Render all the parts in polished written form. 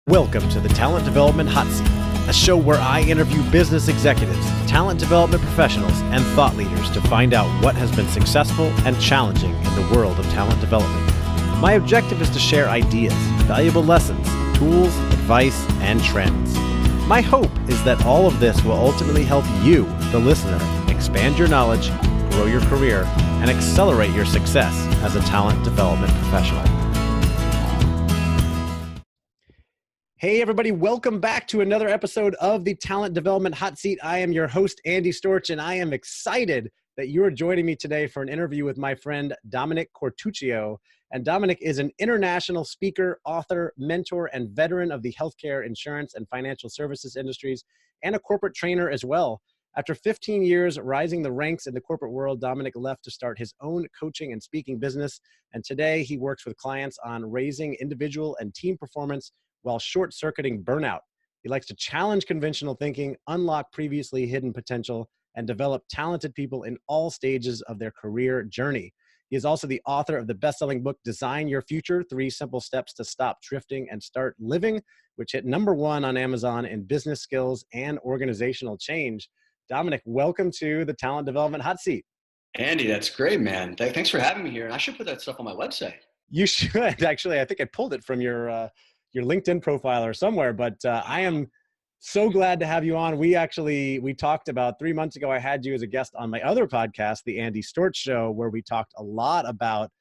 Welcome to the Talent Development Hot Seat, a show where I interview business executives, talent development professionals, and thought leaders to find out what has been successful and challenging in the world of talent development. My objective is to share ideas, valuable lessons, tools, advice, and trends. My hope is that all of this will ultimately help you, the listener, expand your knowledge, grow your career, and accelerate your success as a talent development professional. Hey, everybody. Welcome back to another episode of the Talent Development Hot Seat. I am your host, Andy Storch, and I am excited that you are joining me today for an interview with my friend, Dominick Quartuccio. And Dominick is an international speaker, author, mentor, and veteran of the healthcare, insurance, and financial services industries, and a corporate trainer as well. After 15 years rising the ranks in the corporate world, Dominick left to start his own coaching and speaking business. And today he works with clients on raising individual and team performance while short-circuiting burnout. He likes to challenge conventional thinking, unlock previously hidden potential, and develop talented people in all stages of their career journey. He is also the author of the best-selling book, Design Your Future, 3 Simple Steps to Stop Drifting and Start Living, which hit #1 on Amazon in business skills and organizational change. Dominick, welcome to the Talent Development Hot Seat. Andy, that's great, man. Thanks for having me here. And I should put that stuff on my website. You should. Actually, I think I pulled it from your LinkedIn profile or somewhere, but I am so glad to have you on. We talked about 3 months ago. I had you as a guest on my other podcast, the Andy Storch Show, where we talked a lot about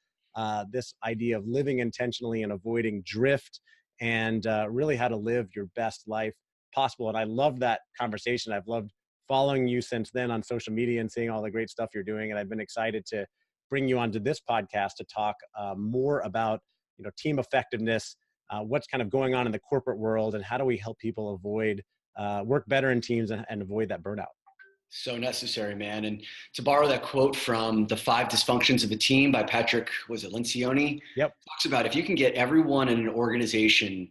this idea of living intentionally and avoiding drift and really how to live your best life possible. And I love that conversation. I've loved following you since then on social media and seeing all the great stuff you're doing. And I've been excited to bring you onto this podcast to talk more about, team effectiveness, what's kind of going on in the corporate world, and how do we help people avoid work better in teams and avoid that burnout. So necessary, man. And to borrow that quote from The 5 Dysfunctions of a Team by Patrick, Lencioni? Yep. Talks about if you can get everyone in an organization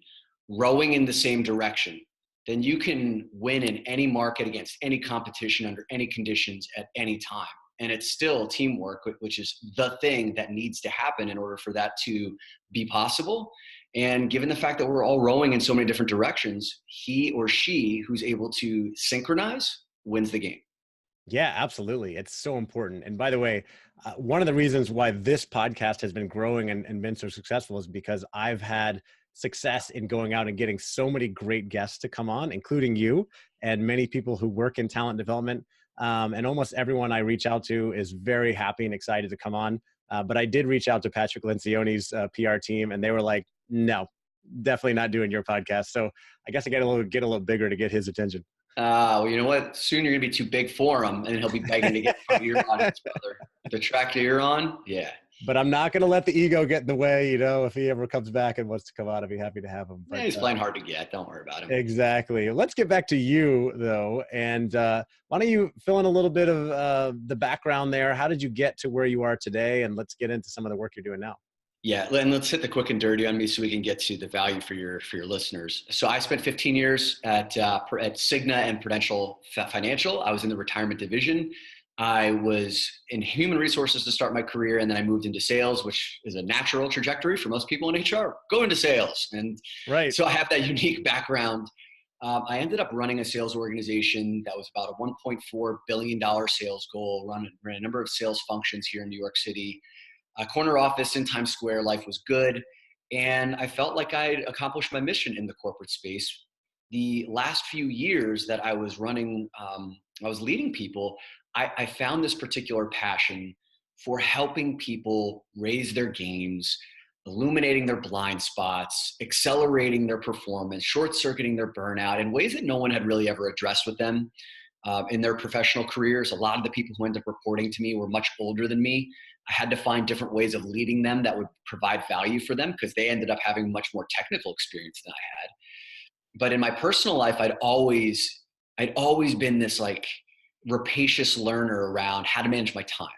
rowing in the same direction, then you can win in any market against any competition under any conditions at any time. And it's still teamwork, which is the thing that needs to happen in order for that to be possible. And given the fact that we're all rowing in so many different directions, he or she who's able to synchronize wins the game. Yeah, absolutely. It's so important. And by the way, one of the reasons why this podcast has been growing and been so successful is because I've had success in going out and getting so many great guests to come on, including you and many people who work in talent development. And almost everyone I reach out to is very happy and excited to come on. But I did reach out to Patrick Lencioni's PR team, and they were like, no, definitely not doing your podcast. So I guess I get a little bigger to get his attention. Well, you know what? Soon you're going to be too big for him, and he'll be begging to get from your audience, brother. The track that you're on, yeah. But I'm not going to let the ego get in the way. If he ever comes back and wants to come on, I'd be happy to have him. But, he's playing hard to get. Don't worry about him. Exactly. Let's get back to you, though. And why don't you fill in a little bit of the background there? How did you get to where you are today? And let's get into some of the work you're doing now. Yeah, and let's hit the quick and dirty on me so we can get to the value for your listeners. So I spent 15 years at Cigna and Prudential Financial. I was in the retirement division. I was in human resources to start my career, and then I moved into sales, which is a natural trajectory for most people in HR. Go into sales, and right. So I have that unique background. I ended up running a sales organization that was about a $1.4 billion sales goal, ran a number of sales functions here in New York City. A corner office in Times Square. Life was good. And I felt like I'd accomplished my mission in the corporate space. The last few years that I was running, I was leading people, I found this particular passion for helping people raise their games, illuminating their blind spots, accelerating their performance, short-circuiting their burnout in ways that no one had really ever addressed with them in their professional careers. A lot of the people who ended up reporting to me were much older than me. I had to find different ways of leading them that would provide value for them because they ended up having much more technical experience than I had. But in my personal life, I'd always been this like rapacious learner around how to manage my time,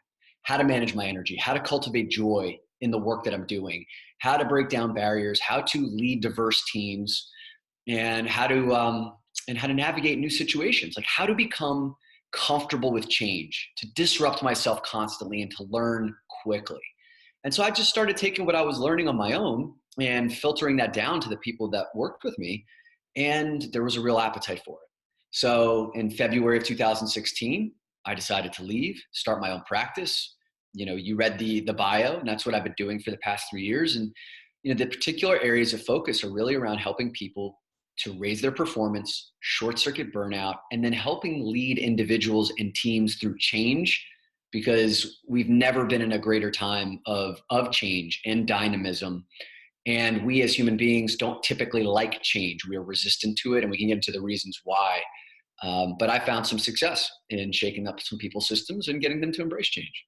how to manage my energy, how to cultivate joy in the work that I'm doing, how to break down barriers, how to lead diverse teams, and how to navigate new situations, like how to become comfortable with change, to disrupt myself constantly and to learn quickly. And so I just started taking what I was learning on my own and filtering that down to the people that worked with me. And there was a real appetite for it. So in February of 2016, I decided to leave, start my own practice. You read the bio, and that's what I've been doing for the past 3 years. And the particular areas of focus are really around helping people to raise their performance, short circuit burnout, and then helping lead individuals and teams through change, because we've never been in a greater time of change and dynamism. And we as human beings don't typically like change. We are resistant to it, and we can get into the reasons why. But I found some success in shaking up some people's systems and getting them to embrace change.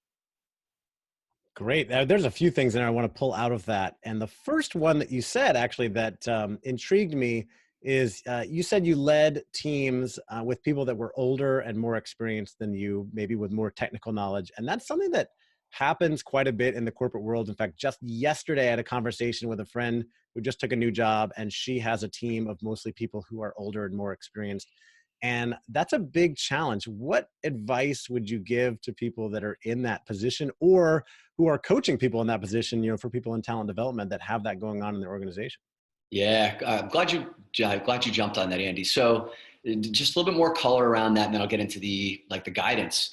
Great. There's a few things that I want to pull out of that. And the first one that you said actually that intrigued me is you said you led teams with people that were older and more experienced than you, maybe with more technical knowledge. And that's something that happens quite a bit in the corporate world. In fact, just yesterday I had a conversation with a friend who just took a new job, and she has a team of mostly people who are older and more experienced. And that's a big challenge. What advice would you give to people that are in that position, or who are coaching people in that position, for people in talent development that have that going on in their organization? Yeah, I'm glad you jumped on that, Andy. So just a little bit more color around that, and then I'll get into the guidance.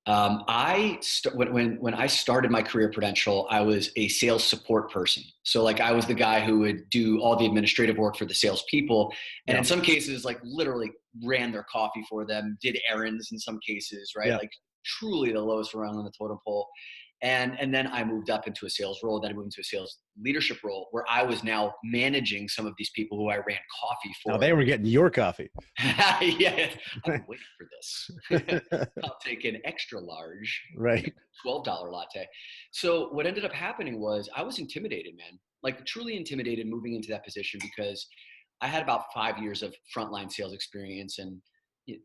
When I started my career at Prudential, I was a sales support person. So I was the guy who would do all the administrative work for the salespeople, and in some cases, literally ran their coffee for them, did errands in some cases, right? Yeah. Truly the lowest rung on the totem pole. And then I moved up into a sales role. Then I moved into a sales leadership role where I was now managing some of these people who I ran coffee for. Now they were getting your coffee. Yeah, I'm waiting for this. I'll take an extra large, right, $12 latte. So what ended up happening was I was intimidated, man, truly intimidated moving into that position, because I had about 5 years of frontline sales experience, and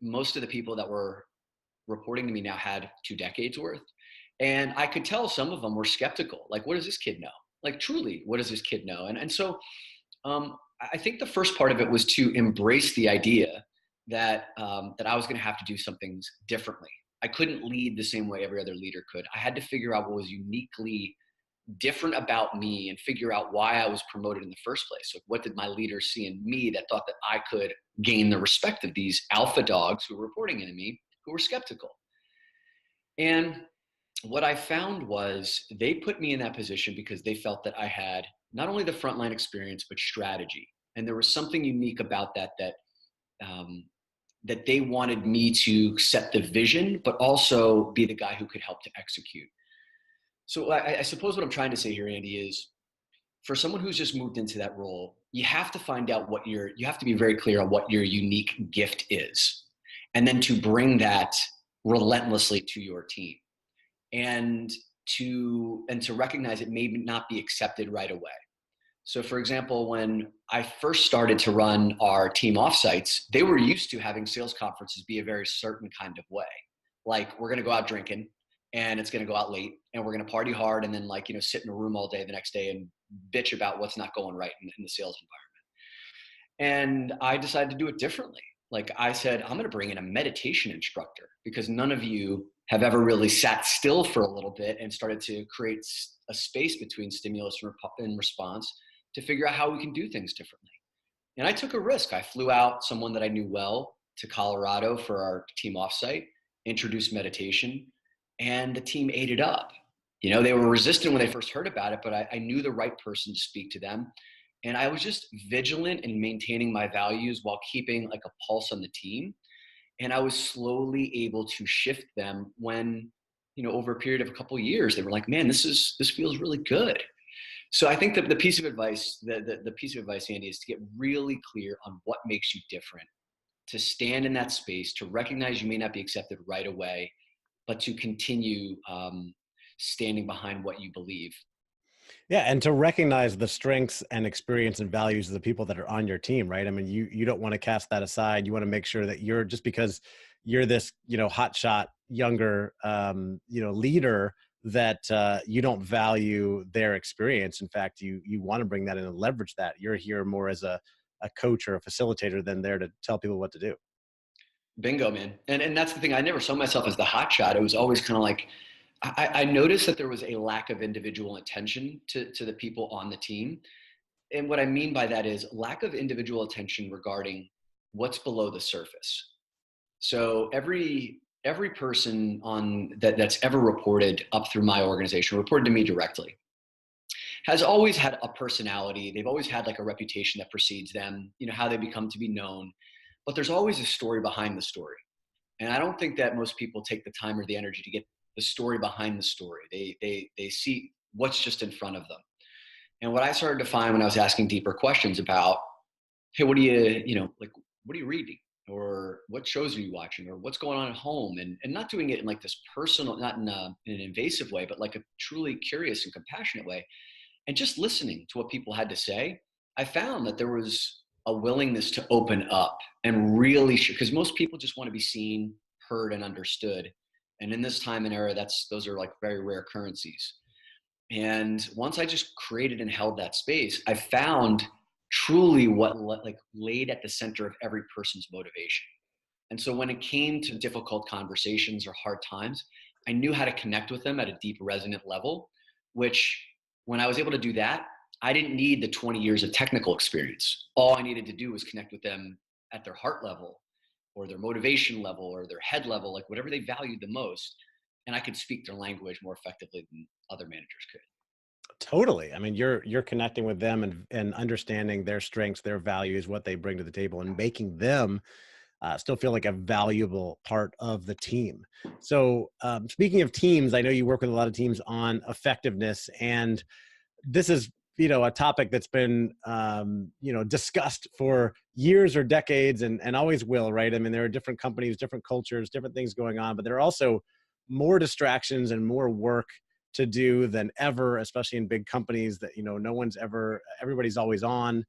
most of the people that were reporting to me now had 2 decades worth. And I could tell some of them were skeptical. What does this kid know? Truly, what does this kid know? And so I think the first part of it was to embrace the idea that I was going to have to do some things differently. I couldn't lead the same way every other leader could. I had to figure out what was uniquely different about me and figure out why I was promoted in the first place. What did my leaders see in me that thought that I could gain the respect of these alpha dogs who were reporting into me, who were skeptical? And what I found was they put me in that position because they felt that I had not only the frontline experience, but strategy. And there was something unique about that they wanted me to set the vision, but also be the guy who could help to execute. So I suppose what I'm trying to say here, Andy, is for someone who's just moved into that role, you have to find out you have to be very clear on what your unique gift is, and then to bring that relentlessly to your team. And to recognize it may not be accepted right away. So for example, when I first started to run our team offsites, they were used to having sales conferences be a very certain kind of way. We're going to go out drinking, and it's going to go out late, and we're going to party hard, and then sit in a room all day the next day and bitch about what's not going right in the sales environment. And I decided to do it differently. I said, I'm going to bring in a meditation instructor, because none of you have ever really sat still for a little bit and started to create a space between stimulus and response to figure out how we can do things differently. And I took a risk. I flew out someone that I knew well to Colorado for our team offsite, introduced meditation, and the team ate it up. They were resistant when they first heard about it, but I knew the right person to speak to them. And I was just vigilant in maintaining my values while keeping a pulse on the team. And I was slowly able to shift them when, over a period of a couple of years, they were like, man, this feels really good. So I think that the piece of advice, Andy, is to get really clear on what makes you different, to stand in that space, to recognize you may not be accepted right away, but to continue standing behind what you believe. Yeah, and to recognize the strengths and experience and values of the people that are on your team, right? I mean, you don't want to cast that aside. You want to make sure that you're, just because you're this, hotshot younger, leader, that you don't value their experience. In fact, you want to bring that in and leverage that. You're here more as a coach or a facilitator than there to tell people what to do. Bingo, man. And that's the thing. I never saw myself as the hotshot. It was always kind of I noticed that there was a lack of individual attention to the people on the team. And what I mean by that is lack of individual attention regarding what's below the surface. So every person that's ever reported up through my organization, reported to me directly, has always had a personality. They've always had like a reputation that precedes them, how they become to be known. But there's always a story behind the story. And I don't think that most people take the time or the energy to get the story behind the story. They see what's just in front of them. And what I started to find when I was asking deeper questions about, hey, what are you reading? Or what shows are you watching? Or what's going on at home? And not doing it in like this personal, not in an invasive way, but like a truly curious and compassionate way. And just listening to what people had to say, I found that there was a willingness to open up and really, because most people just want to be seen, heard, and understood. And in this time and era, those are like very rare currencies. And once I just created and held that space, I found truly what like laid at the center of every person's motivation. And so when it came to difficult conversations or hard times, I knew how to connect with them at a deep resonant level, which when I was able to do that, I didn't need the 20 years of technical experience. All I needed to do was connect with them at their heart level or their motivation level or their head level, like whatever they valued the most. And I could speak their language more effectively than other managers could. Totally. I mean, you're connecting with them and understanding their strengths, their values, what they bring to the table, and making them still feel like a valuable part of the team. So speaking of teams, I know you work with a lot of teams on effectiveness, and this is, a topic that's been, discussed for years or decades and always will, right? I mean, there are different companies, different cultures, different things going on, but there are also more distractions and more work to do than ever, especially in big companies that, everybody's always on.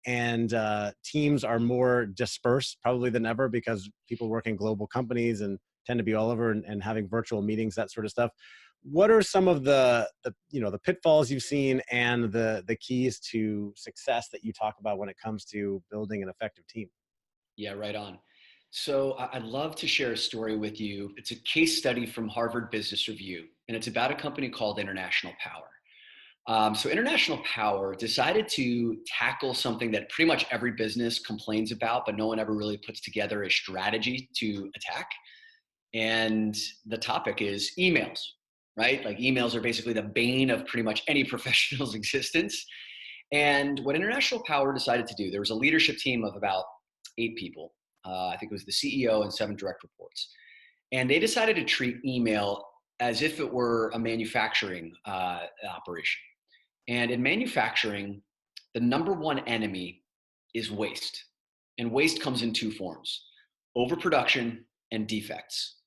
And teams are more dispersed probably than ever because people work in global companies and tend to be all over and having virtual meetings, that sort of stuff. What are some of the pitfalls you've seen and the keys to success that you talk about when it comes to building an effective team? Yeah, right on. So I'd love to share a story with you. It's a case study from Harvard Business Review, and it's about a company called International Power. So International Power decided to tackle something that pretty much every business complains about, but no one ever really puts together a strategy to attack. And the topic is emails, right? Like emails are basically the bane of pretty much any professional's existence. And what International Power decided to do, there was a leadership team of about 8 people. I think it was the CEO and 7 direct reports. And they decided to treat email as if it were a manufacturing operation. And in manufacturing, the number one enemy is waste. And waste comes in 2 forms: overproduction and defects.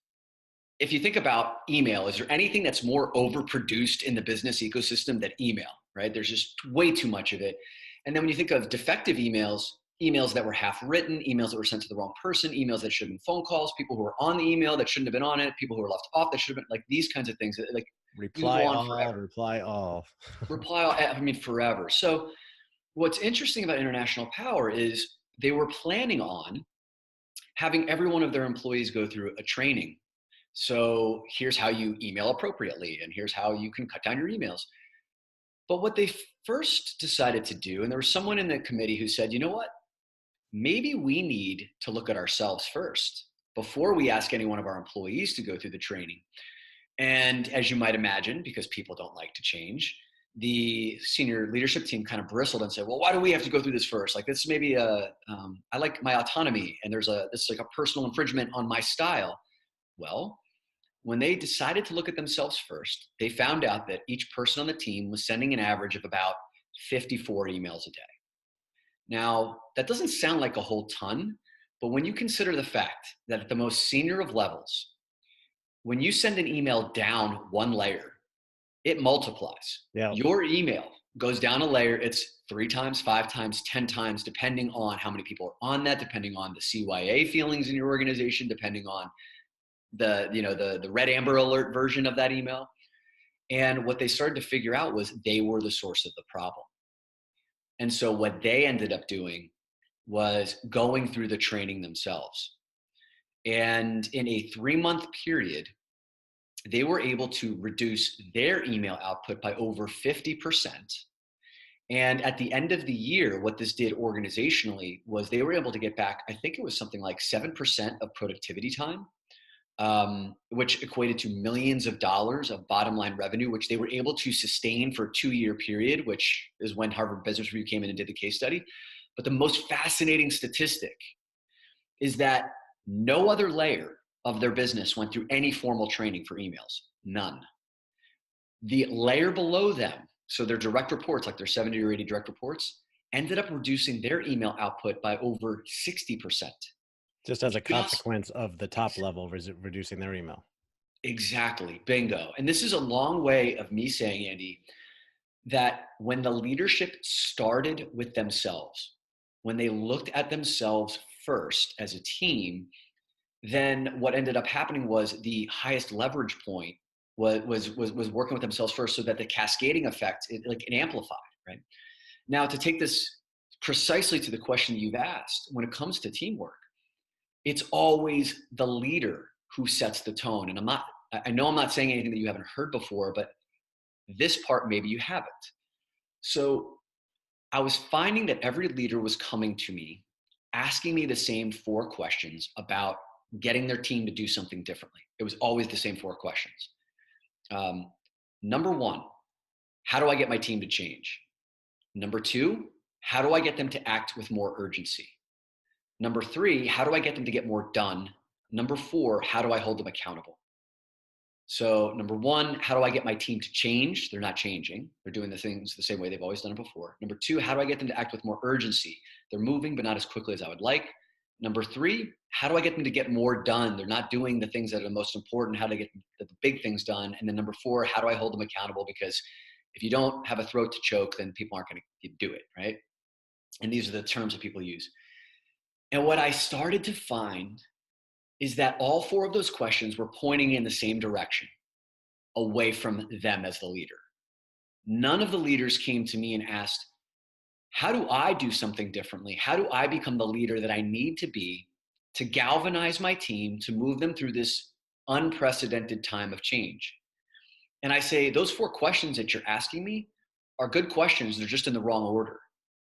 If you think about email, is there anything that's more overproduced in the business ecosystem than email, right? There's just way too much of it. And then when you think of defective emails, emails that were half written, emails that were sent to the wrong person, emails that should have been phone calls, people who were on the email that shouldn't have been on it, people who were left off that should have been, like these kinds of things, like you can Reply go on all, forever. reply all. Reply all, I mean, forever. So what's interesting about International Power is they were planning on having every one of their employees go through a training. So here's how you email appropriately, and here's how you can cut down your emails. But what they first decided to do, and there was someone in the committee who said, you know what, maybe we need to look at ourselves first before we ask any one of our employees to go through the training. And as you might imagine, because people don't like to change, the senior leadership team kind of bristled and said, well, why do we have to go through this first? Like, this may be I like my autonomy, and this is like a personal infringement on my style. Well, when they decided to look at themselves first, they found out that each person on the team was sending an average of about 54 emails a day. Now, that doesn't sound like a whole ton, but when you consider the fact that at the most senior of levels, when you send an email down one layer, it multiplies. Yeah. Your email goes down a layer. It's 3 times, 5 times, 10 times, depending on how many people are on that, depending on the CYA feelings in your organization, depending on the red amber alert version of that email. And what they started to figure out was they were the source of the problem. And so what they ended up doing was going through the training themselves. And in a 3-month period, they were able to reduce their email output by over 50%. And at the end of the year, what this did organizationally was they were able to get back, I think it was something like 7% of productivity time, which equated to millions of dollars of bottom line revenue, which they were able to sustain for a 2-year period, which is when Harvard Business Review came in and did the case study. But the most fascinating statistic is that no other layer of their business went through any formal training for emails. None. The layer below them, so their direct reports, like their 70 or 80 direct reports, ended up reducing their email output by over 60%. Just as a consequence of the top level reducing their email. Exactly. Bingo. And this is a long way of me saying, Andy, that when the leadership started with themselves, when they looked at themselves first as a team, then what ended up happening was the highest leverage point was working with themselves first, so that the cascading effect, it amplified, right? Now, to take this precisely to the question you've asked, when it comes to teamwork, it's always the leader who sets the tone. And I know I'm not saying anything that you haven't heard before, but this part, maybe you haven't. So I was finding that every leader was coming to me, asking me the same 4 questions about getting their team to do something differently. It was always the same 4 questions. Number 1, how do I get my team to change? Number 2, how do I get them to act with more urgency? Number 3, how do I get them to get more done? Number 4, how do I hold them accountable? So number 1, how do I get my team to change? They're not changing. They're doing the things the same way they've always done it before. Number 2, how do I get them to act with more urgency? They're moving, but not as quickly as I would like. Number 3, how do I get them to get more done? They're not doing the things that are the most important. How to get the big things done? And then number 4, how do I hold them accountable? Because if you don't have a throat to choke, then people aren't going to do it, right? And these are the terms that people use. And what I started to find is that all 4 of those questions were pointing in the same direction, away from them as the leader. None of the leaders came to me and asked, how do I do something differently? How do I become the leader that I need to be to galvanize my team, to move them through this unprecedented time of change? And I say, those 4 questions that you're asking me are good questions. They're just in the wrong order.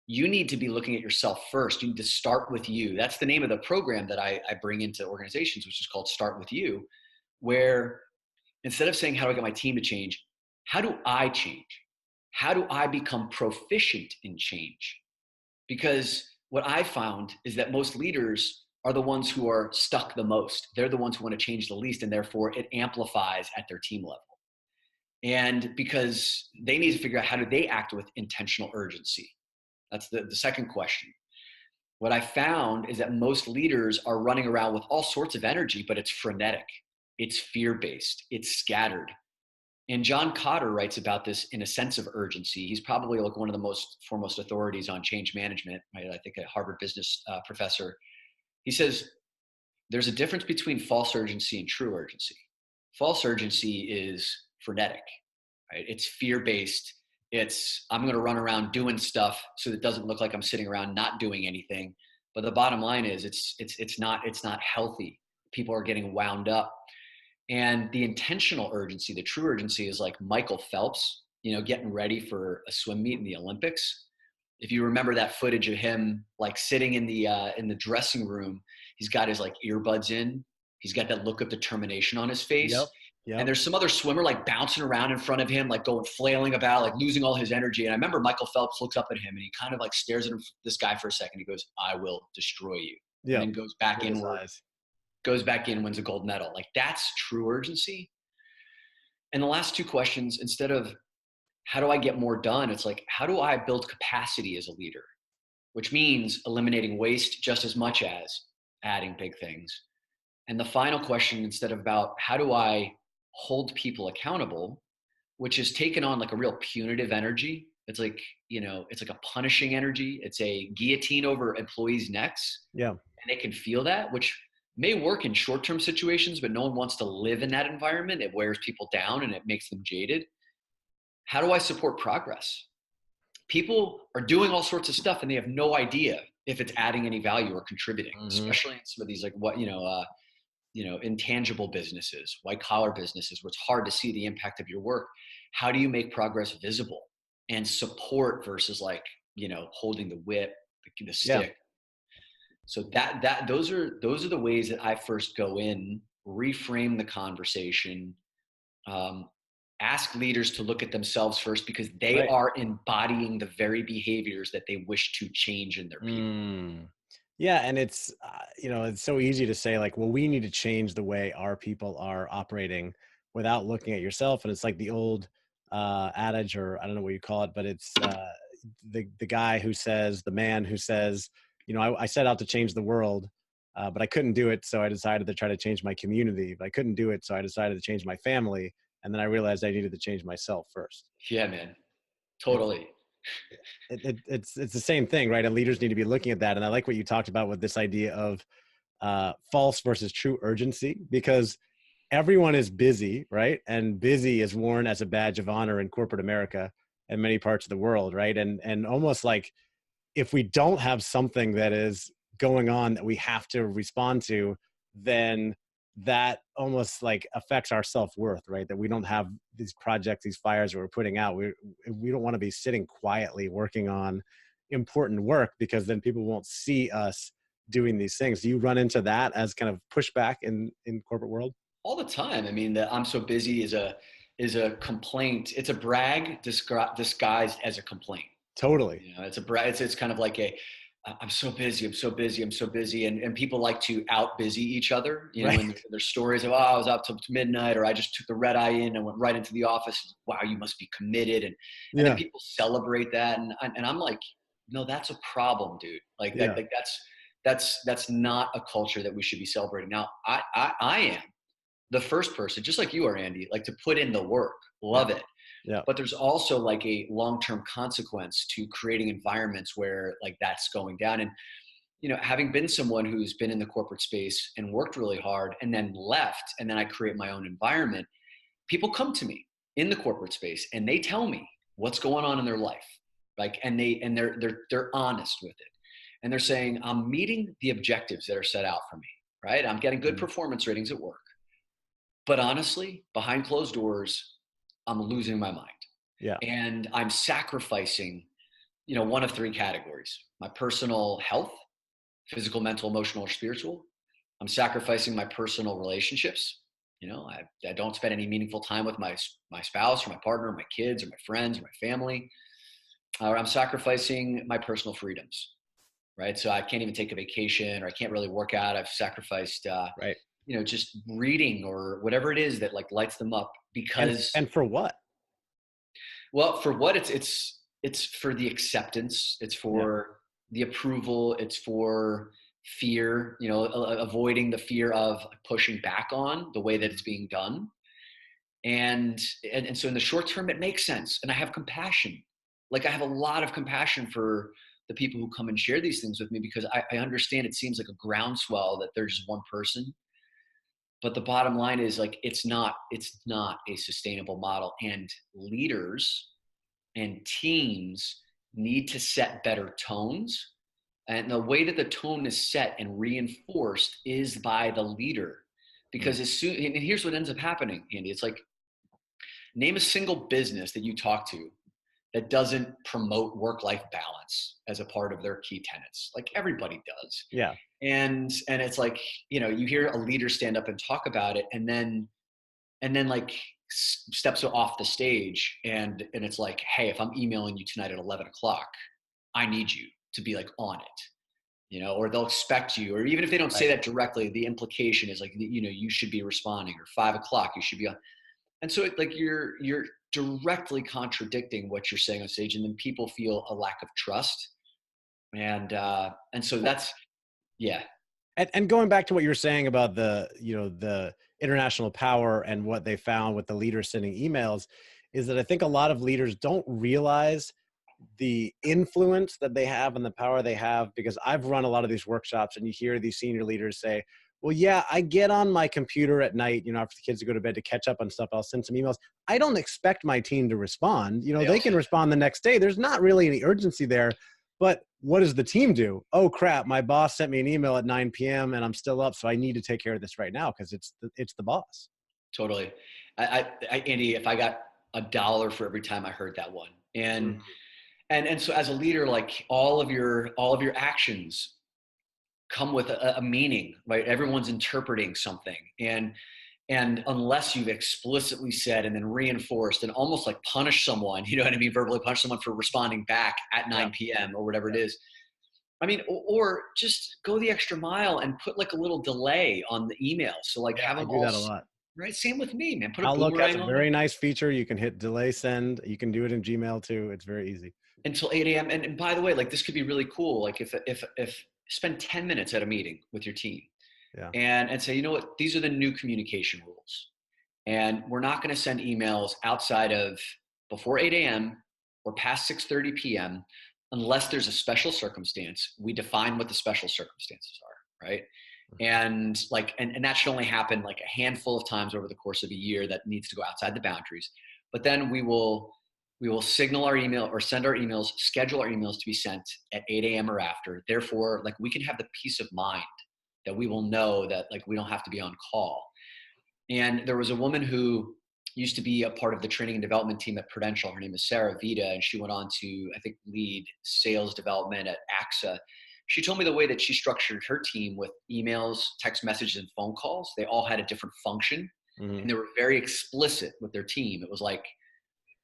You need to be looking at yourself first. You need to start with you. That's the name of the program that I bring into organizations, which is called Start With You, where instead of saying, how do I get my team to change? How do I change? How do I become proficient in change? Because what I found is that most leaders are the ones who are stuck the most. They're the ones who want to change the least, and therefore it amplifies at their team level. And because they need to figure out, how do they act with intentional urgency? That's the second question. What I found is that most leaders are running around with all sorts of energy, but it's frenetic, it's fear-based, it's scattered. And John Kotter writes about this in A Sense of Urgency. He's probably like one of the most foremost authorities on change management, right? I think a Harvard business professor. He says, there's a difference between false urgency and true urgency. False urgency is frenetic, right? It's fear-based. It's, I'm going to run around doing stuff so that it doesn't look like I'm sitting around not doing anything. But the bottom line is it's not healthy. People are getting wound up. And the intentional urgency, the true urgency, is like Michael Phelps, getting ready for a swim meet in the Olympics. If you remember that footage of him like sitting in the dressing room, he's got his like earbuds in. He's got that look of determination on his face. Yep. And there's some other swimmer like bouncing around in front of him, like going flailing about, like losing all his energy. And I remember Michael Phelps looks up at him and he kind of like stares at this guy for a second. He goes, "I will destroy you." Yep. And then goes back inward, goes back in, wins a gold medal. Like, that's true urgency. And the last 2 questions, instead of how do I get more done, it's like, how do I build capacity as a leader? Which means eliminating waste just as much as adding big things. And the final question, instead of about how do I hold people accountable, which is taken on like a real punitive energy. It's like, it's like a punishing energy. It's a guillotine over employees' necks. Yeah. And they can feel that, which may work in short-term situations, but no one wants to live in that environment. It wears people down and it makes them jaded. How do I support progress? People are doing all sorts of stuff and they have no idea if it's adding any value or contributing, especially in some of these like intangible businesses, white collar businesses, where it's hard to see the impact of your work. How do you make progress visible? and support versus like, holding the whip, the Yeah. stick. So those are the ways that I first go in, reframe the conversation, um, ask leaders to look at themselves first because they Right. are embodying the very behaviors that they wish to change in their people. Mm. Yeah, and it's it's so easy to say like, well, we need to change the way our people are operating without looking at yourself. And it's like the old adage, or I don't know what you call it, but it's the guy who says, the man who says, I set out to change the world, but I couldn't do it, so I decided to try to change my community. But I couldn't do it, so I decided to change my family, and then I realized I needed to change myself first. Yeah, man, It's totally. it's the same thing, right? And leaders need to be looking at that. And I like what you talked about with this idea of false versus true urgency, because everyone is busy, right? And busy is worn as a badge of honor in corporate America and many parts of the world, right? And almost like if we don't have something that is going on that we have to respond to, then that almost like affects our self-worth, right? That we don't have these projects, these fires that we're putting out. We don't want to be sitting quietly working on important work, because then people won't see us doing these things. Do you run into that as kind of pushback in corporate world? All the time. I mean, the I'm so busy is a complaint. It's a brag disguised as a complaint. Totally. It's a brag. It's kind of like I'm so busy. I'm so busy. I'm so busy. And people like to out busy each other. Right. And there's stories of, oh, I was out till midnight, or I just took the red eye in and went right into the office. Wow, you must be committed. And then Yeah. people celebrate that. And I'm like, no, that's a problem, dude. Like that. Yeah. Like that's not a culture that we should be celebrating. Now, I am the first person, just like you are, Andy, like to put in the work, Yeah. love it. Yeah. But there's also like a long-term consequence to creating environments where like that's going down. And, having been someone who's been in the corporate space and worked really hard and then left, and then I create my own environment, people come to me in the corporate space and they tell me what's going on in their life. Like, they're honest with it. And they're saying, I'm meeting the objectives that are set out for me, right? I'm getting good Mhm. performance ratings at work. But honestly, behind closed doors, I'm losing my mind. Yeah. And I'm sacrificing, one of three categories: my personal health, physical, mental, emotional, or spiritual. I'm sacrificing my personal relationships. I don't spend any meaningful time with my spouse or my partner or my kids or my friends or my family. Or I'm sacrificing my personal freedoms, right? So I can't even take a vacation, or I can't really work out. I've sacrificed Right. just reading or whatever it is that like lights them up And because, and for what? well, for what it's for the acceptance, it's Yeah. for the approval, it's for fear, avoiding the fear of pushing back on the way that it's being done. And so in the short term, it makes sense. And I have compassion. Like I have a lot of compassion for the people who come and share these things with me because I understand it seems like a groundswell that there's just one person. But the bottom line is like it's not a sustainable model. And leaders and teams need to set better tones. And the way that the tone is set and reinforced is by the leader. Mm. Because as soon, and here's what ends up happening, Andy, it's like, name a single business that you talk to that doesn't promote work-life balance as a part of their key tenets. Like everybody does. Yeah. And it's like, you hear a leader stand up and talk about it, and then like steps off the stage, and it's like, hey, if I'm emailing you tonight at 11 o'clock, I need you to be like on it. Or they'll expect you, or even if they don't say Right. that directly, the implication is like, you should be responding, or 5 o'clock, you should be on. And so like you're directly contradicting what you're saying on stage, and then people feel a lack of trust. And so Well, that's, yeah. and going back to what you were saying about the international power and what they found with the leaders sending emails, is that I think a lot of leaders don't realize the influence that they have and the power they have, because I've run a lot of these workshops and you hear these senior leaders say, well, yeah, I get on my computer at night, after the kids go to bed to catch up on stuff. I'll send some emails. I don't expect my team to respond. They They also, can respond the next day. There's not really any urgency there. But what does the team do? Oh, crap. My boss sent me an email at 9 p.m. and I'm still up. So I need to take care of this right now because it's the boss. totally. Andy, if I got $1 for every time I heard that one, And Mm. and so as a leader, like all of your actions come with a meaning, right? Everyone's interpreting something. And unless you've explicitly said and then reinforced and almost like punish someone, you know what I mean, verbally punish someone for responding back at Yeah. 9 p.m. or whatever it Yeah. is. I mean, or just go the extra mile and put like a little delay on the email. So like Yeah. have I them do all, that a lot. right? Same with me, man. Put a Outlook has boomerang a on it very nice feature. You can hit delay send. You can do it in Gmail too. It's very easy. until 8 a.m. And by the way, like this could be really cool. Like if spend 10 minutes at a meeting with your team Yeah. and say, you know what, these are the new communication rules. And we're not going to send emails outside of before 8 a.m. or past 6:30 p.m. unless there's a special circumstance. We define what the special circumstances are, right? Mhm. And like, and that should only happen like a handful of times over the course of a year. That needs to go outside the boundaries. But then we will signal our email or send our emails, schedule our emails to be sent at 8 a.m. or after. Therefore, like we can have the peace of mind that we will know that like we don't have to be on call. And there was a woman who used to be a part of the training and development team at Prudential. Her name is Sarah Vita, and she went on to, I think, lead sales development at AXA. She told me the way that she structured her team with emails, text messages, and phone calls, they all had a different function. Mhm. And they were very explicit with their team. It was like,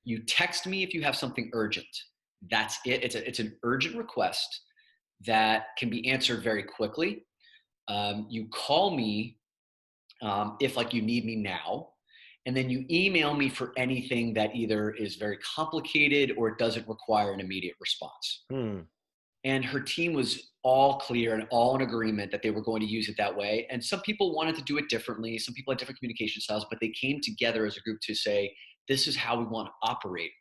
you text me if you have something urgent. That's it. It's an urgent request that can be answered very quickly. You call me if like you need me now, and then you email me for anything that either is very complicated or it doesn't require an immediate response. Hmm. And her team was all clear and all in agreement that they were going to use it that way. And some people wanted to do it differently. Some people had different communication styles, but they came together as a group to say, this is how we want to operate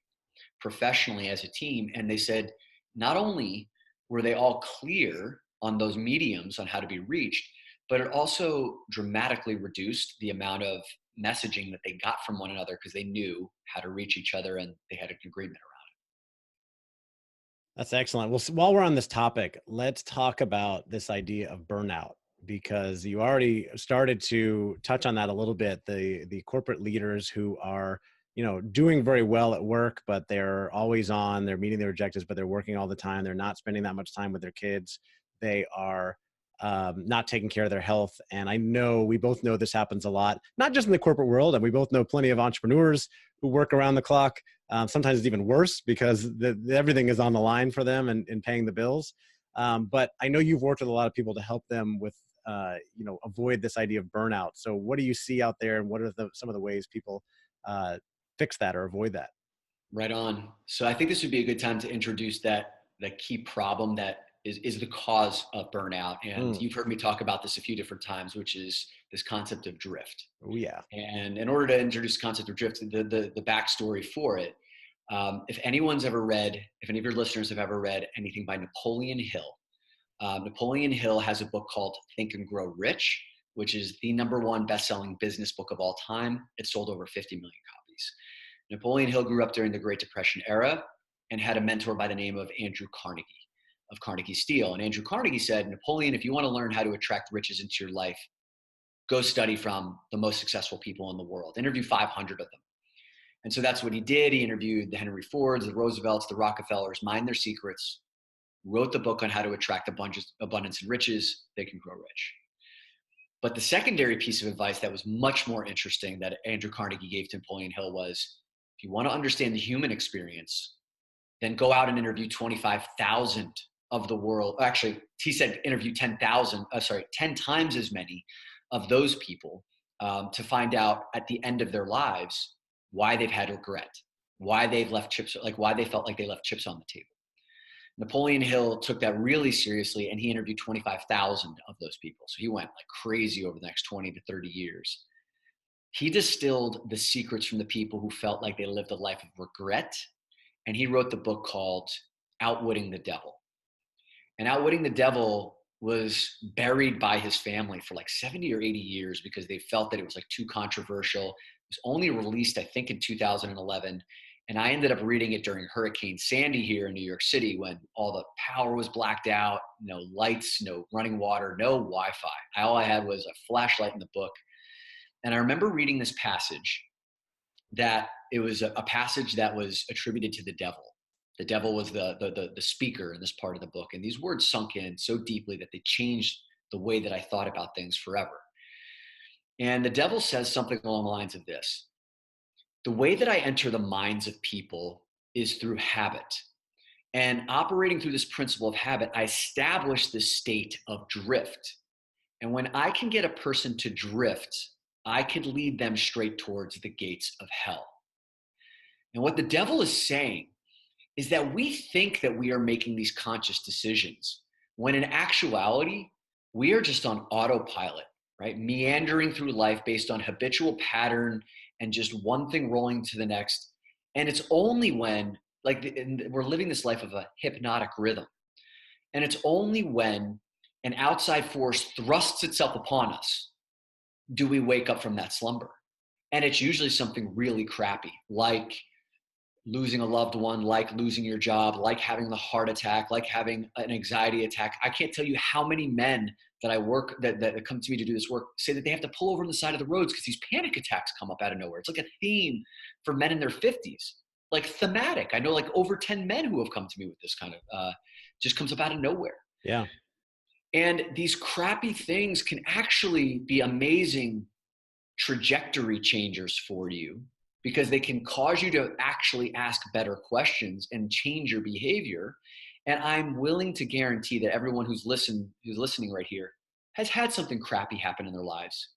professionally as a team. And they said, not only were they all clear on those mediums on how to be reached, but it also dramatically reduced the amount of messaging that they got from one another because they knew how to reach each other and they had an agreement around That's excellent. Well, while we're on this topic, let's talk about this idea of burnout, because you already started to touch on that a little bit. The corporate leaders who are, doing very well at work, but they're always on, they're meeting their objectives, but they're working all the time. They're not spending that much time with their kids. They are not taking care of their health. And I know we both know this happens a lot, not just in the corporate world. And we both know plenty of entrepreneurs who work around the clock. Sometimes it's even worse because everything is on the line for them and paying the bills. But I know you've worked with a lot of people to help them with, avoid this idea of burnout. So what do you see out there, and what are some of the ways people fix that or avoid that? Right on. So I think this would be a good time to introduce that key problem that is the cause of burnout. And Mm. you've heard me talk about this a few different times, which is this concept of drift. Oh yeah. And in order to introduce the concept of drift, the backstory for it, if anyone's ever read, if any of your listeners have ever read anything by Napoleon Hill, Napoleon Hill has a book called Think and Grow Rich, which is the number one best-selling business book of all time. It sold over 50 million copies. Napoleon Hill grew up during the Great Depression era and had a mentor by the name of Andrew Carnegie of Carnegie Steel. And Andrew Carnegie said, Napoleon, if you want to learn how to attract riches into your life, go study from the most successful people in the world. Interview 500 of them. And so that's what he did. He interviewed the Henry Fords, the Roosevelts, the Rockefellers, mined their secrets, wrote the book on how to attract abundance and riches. They can grow rich. But the secondary piece of advice that was much more interesting that Andrew Carnegie gave to Napoleon Hill was, if you want to understand the human experience, then go out and interview 25,000 of the world. Actually, he said interview 10 times as many of those people to find out at the end of their lives why they've had regret, why they've left chips, like why they felt like they left chips on the table. Napoleon Hill took that really seriously and he interviewed 25,000 of those people. So he went like crazy over the next 20 to 30 years. He distilled the secrets from the people who felt like they lived a life of regret. And he wrote the book called Outwitting the Devil. And Outwitting the Devil was buried by his family for like 70 or 80 years because they felt that it was like too controversial. It was only released, I think, in 2011. And I ended up reading it during Hurricane Sandy here in New York City when all the power was blacked out, no lights, no running water, no Wi-Fi. All I had was a flashlight in the book. And I remember reading this passage that it was a passage that was attributed to the devil. The devil was the speaker in this part of the book. And these words sunk in so deeply that they changed the way that I thought about things forever. And the devil says something along the lines of this: the way that I enter the minds of people is through habit. And operating through this principle of habit, I establish this state of drift. And when I can get a person to drift, I could lead them straight towards the gates of hell. And what the devil is saying is that we think that we are making these conscious decisions, when in actuality, we are just on autopilot, right? Meandering through life based on habitual pattern and just one thing rolling to the next. And it's only when, we're living this life of a hypnotic rhythm. And it's only when an outside force thrusts itself upon us do we wake up from that slumber. And it's usually something really crappy, like losing a loved one, like losing your job, like having the heart attack, like having an anxiety attack. I can't tell you how many men that I work that come to me to do this work say that they have to pull over on the side of the roads because these panic attacks come up out of nowhere. It's like a theme for men in their 50s, like thematic. I know like over 10 men who have come to me with this kind of just comes up out of nowhere. Yeah. And these crappy things can actually be amazing trajectory changers for you, because they can cause you to actually ask better questions and change your behavior. And I'm willing to guarantee that everyone who's listening right here has had something crappy happen in their lives,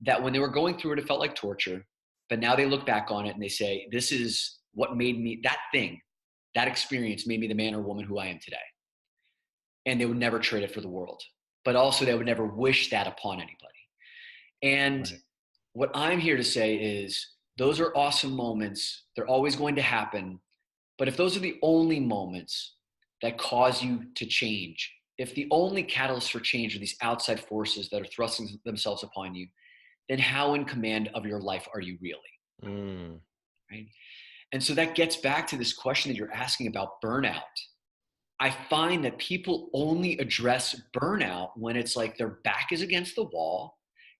that when they were going through it, it felt like torture, but now they look back on it and they say, this is what made me, that experience made me the man or woman who I am today. And they would never trade it for the world, but also they would never wish that upon anybody. And Right. What I'm here to say is, those are awesome moments. They're always going to happen. But if those are the only moments that cause you to change, if the only catalyst for change are these outside forces that are thrusting themselves upon you, then how in command of your life are you really? Right? And so that gets back to this question that you're asking about burnout. I find that people only address burnout when it's like their back is against the wall,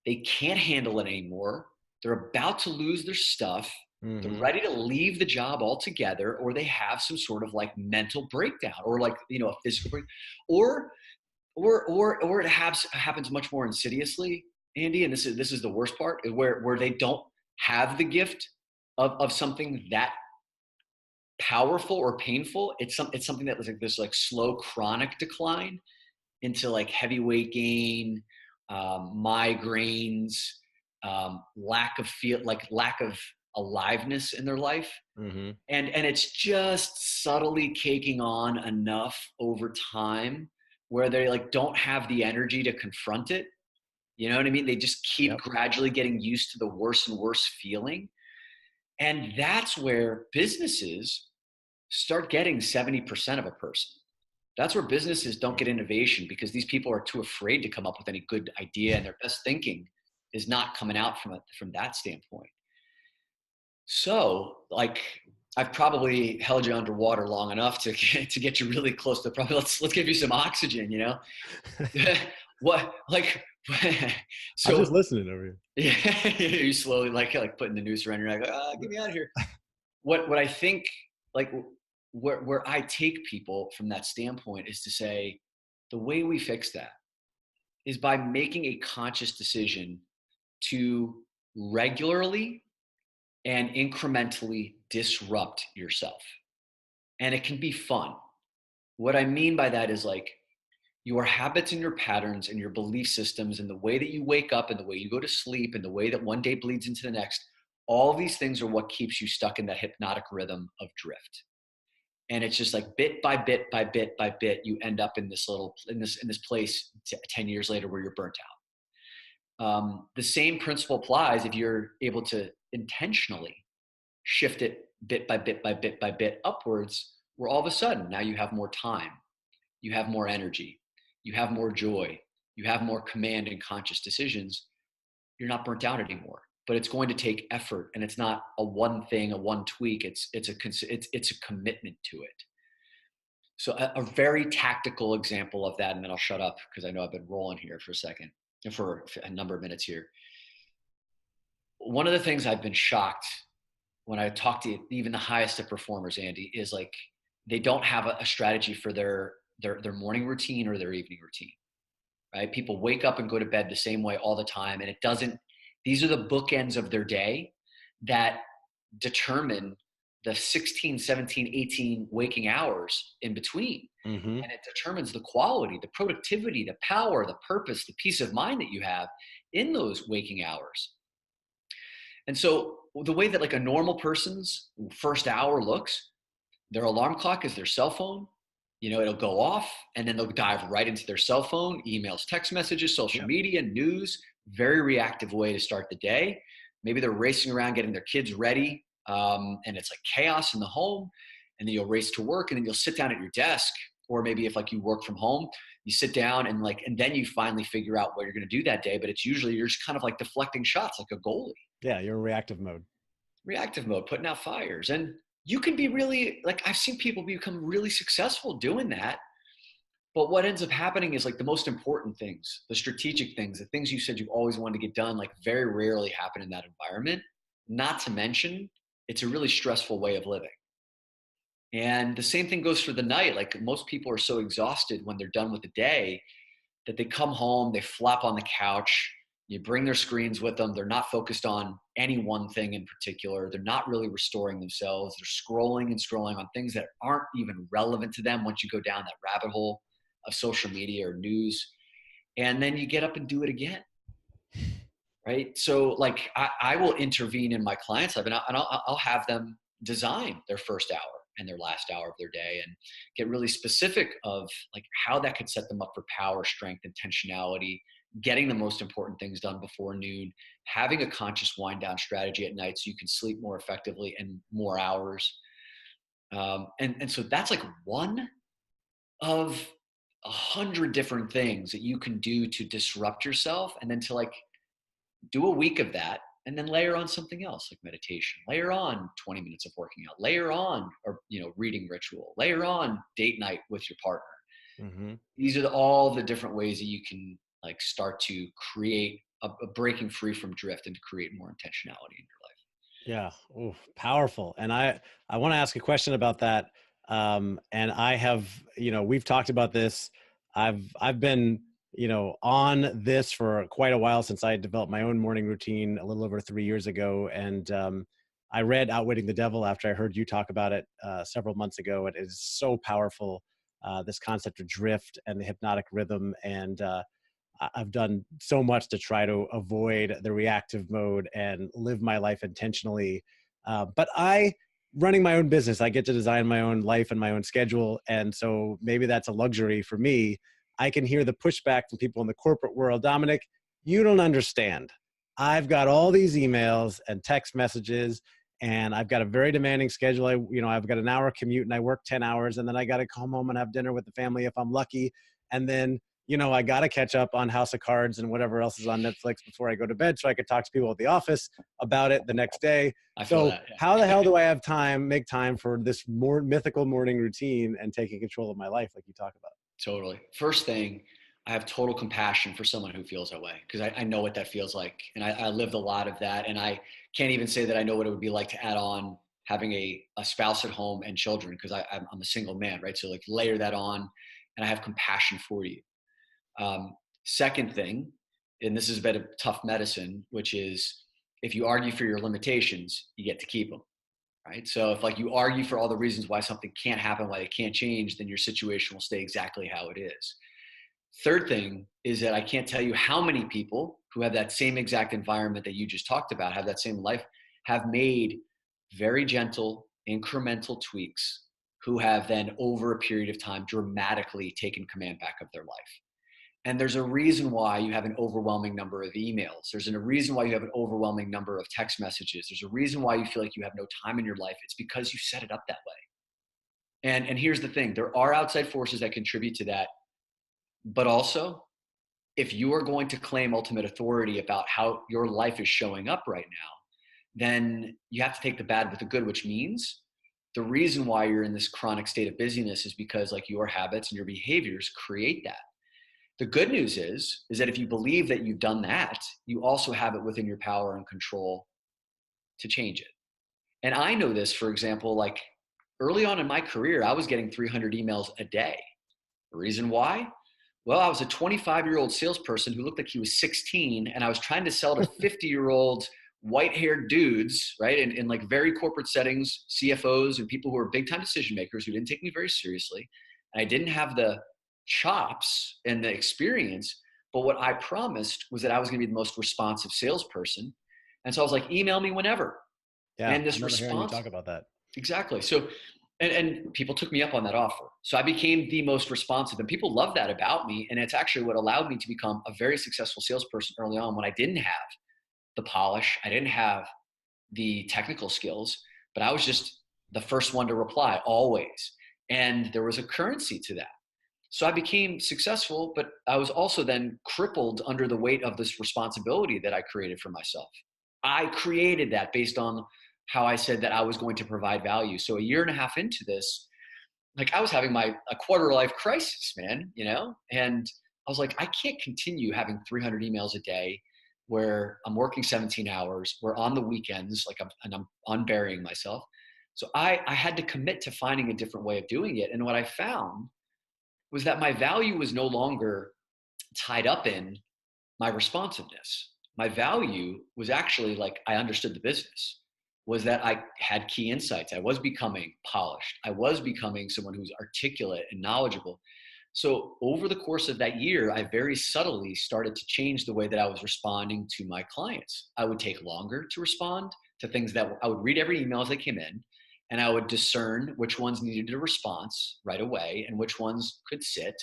they can't handle it anymore, they're about to lose their stuff, they're ready to leave the job altogether, or they have some sort of like mental breakdown, or like, a physical break, or it happens much more insidiously, Andy. And this is the worst part, where they don't have the gift of something that powerful or painful. It's something that was like this like slow chronic decline into like heavyweight gain, migraines, lack of aliveness in their life. And it's just subtly caking on enough over time where they like don't have the energy to confront it. You know what I mean? They just keep gradually getting used to the worse and worse feeling. And that's where businesses start getting 70% of a person. That's where businesses don't get innovation, because these people are too afraid to come up with any good idea, and their best thinking is not coming out from that standpoint. So, like, I've probably held you underwater long enough to get you really close to probably let's give you some oxygen, What like so I'm just listening over here. Yeah, you slowly like putting the noose around your neck, like, get me out of here. What I think, like, where I take people from that standpoint is to say, the way we fix that is by making a conscious decision to regularly and incrementally disrupt yourself. And it can be fun. What I mean by that is like your habits and your patterns and your belief systems and the way that you wake up and the way you go to sleep and the way that one day bleeds into the next, all these things are what keeps you stuck in that hypnotic rhythm of drift. And it's just like bit by bit by bit by bit, you end up in this place 10 years later where you're burnt out. The same principle applies if you're able to intentionally shift it bit by bit by bit by bit upwards, where all of a sudden now you have more time, you have more energy, you have more joy, you have more command and conscious decisions. You're not burnt out anymore. But it's going to take effort, and it's not a one thing, a one tweak. It's a commitment to it. So a very tactical example of that, and then I'll shut up because I know I've been rolling here for a second and for a number of minutes here. One of the things I've been shocked when I talk to even the highest of performers, Andy, is like they don't have a strategy for their morning routine or their evening routine, right? People wake up and go to bed the same way all the time. And these are the bookends of their day that determine the 16, 17, 18 waking hours in between. Mm-hmm. And it determines the quality, the productivity, the power, the purpose, the peace of mind that you have in those waking hours. And so the way that like a normal person's first hour looks, their alarm clock is their cell phone. It'll go off and then they'll dive right into their cell phone, emails, text messages, social media, news, very reactive way to start the day. Maybe they're racing around getting their kids ready, and it's like chaos in the home. And then you'll race to work and then you'll sit down at your desk. Or maybe if like you work from home, you sit down and then you finally figure out what you're going to do that day. But it's usually you're just kind of like deflecting shots like a goalie. Yeah, you're in reactive mode. Reactive mode, putting out fires. And you can be really, like, I've seen people become really successful doing that. But what ends up happening is like the most important things, the strategic things, the things you said you've always wanted to get done, like very rarely happen in that environment. Not to mention, it's a really stressful way of living. And the same thing goes for the night. Like most people are so exhausted when they're done with the day that they come home, they flop on the couch, you bring their screens with them. They're not focused on any one thing in particular. They're not really restoring themselves. They're scrolling and scrolling on things that aren't even relevant to them once you go down that rabbit hole of social media or news. And then you get up and do it again. Right. So like I will intervene in my clients' life and I'll have them design their first hour and their last hour of their day and get really specific of like how that could set them up for power, strength, intentionality, getting the most important things done before noon, having a conscious wind down strategy at night so you can sleep more effectively and more hours. And so that's like one of 100 different things that you can do to disrupt yourself and then to like do a week of that and then layer on something else like meditation, layer on 20 minutes of working out, layer on, or, reading ritual, layer on date night with your partner. Mm-hmm. These are all the different ways that you can like start to create a breaking free from drift and to create more intentionality in your life. Yeah. Ooh, powerful. And I want to ask a question about that. And I have, we've talked about this. I've been, on this for quite a while since I developed my own morning routine a little over 3 years ago. And I read Outwitting the Devil after I heard you talk about it several months ago. It is so powerful, this concept of drift and the hypnotic rhythm. And I've done so much to try to avoid the reactive mode and live my life intentionally. But running my own business, I get to design my own life and my own schedule. And so maybe that's a luxury for me. I can hear the pushback from people in the corporate world. Dominick, you don't understand. I've got all these emails and text messages and I've got a very demanding schedule. I've got an hour commute and I work 10 hours and then I got to come home and have dinner with the family if I'm lucky. And then I got to catch up on House of Cards and whatever else is on Netflix before I go to bed so I could talk to people at the office about it the next day. So how the hell do I have make time for this more mythical morning routine and taking control of my life like you talk about? Totally. First thing, I have total compassion for someone who feels that way because I know what that feels like. And I lived a lot of that. And I can't even say that I know what it would be like to add on having a spouse at home and children because I'm a single man, right? So like layer that on and I have compassion for you. Second thing, and this is a bit of tough medicine, which is if you argue for your limitations, you get to keep them, right? So if like you argue for all the reasons why something can't happen, why it can't change, then your situation will stay exactly how it is. Third thing is that I can't tell you how many people who have that same exact environment that you just talked about, have that same life, have made very gentle, incremental tweaks who have then over a period of time dramatically taken command back of their life. And there's a reason why you have an overwhelming number of emails. There's a reason why you have an overwhelming number of text messages. There's a reason why you feel like you have no time in your life. It's because you set it up that way. And here's the thing. There are outside forces that contribute to that. But also, if you are going to claim ultimate authority about how your life is showing up right now, then you have to take the bad with the good, which means the reason why you're in this chronic state of busyness is because like your habits and your behaviors create that. The good news is that if you believe that you've done that, you also have it within your power and control to change it. And I know this, for example, like early on in my career, I was getting 300 emails a day. The reason why? Well, I was a 25-year-old salesperson who looked like he was 16, and I was trying to sell to 50-year-old white-haired dudes, right? In like very corporate settings, CFOs and people who were big-time decision makers who didn't take me very seriously. And I didn't have the chops and the experience, but what I promised was that I was going to be the most responsive salesperson. And so I was like, email me whenever. Yeah, And I this remember hearing you response, talk about that. exactly. So, and people took me up on that offer. So I became the most responsive, and people love that about me. And it's actually what allowed me to become a very successful salesperson early on when I didn't have the polish, I didn't have the technical skills, but I was just the first one to reply always. And there was a currency to that. So I became successful, but I was also then crippled under the weight of this responsibility that I created for myself. I created that based on how I said that I was going to provide value. So a year and a half into this, like I was having a quarter life crisis, man, and I was like, I can't continue having 300 emails a day where I'm working 17 hours, where on the weekends, like I'm unburying myself. So I had to commit to finding a different way of doing it. And what I found was that my value was no longer tied up in my responsiveness. My value was actually like I understood the business, was that I had key insights. I was becoming polished. I was becoming someone who's articulate and knowledgeable. So over the course of that year, I very subtly started to change the way that I was responding to my clients. I would take longer to respond to things that I would read every email as they came in, and I would discern which ones needed a response right away and which ones could sit.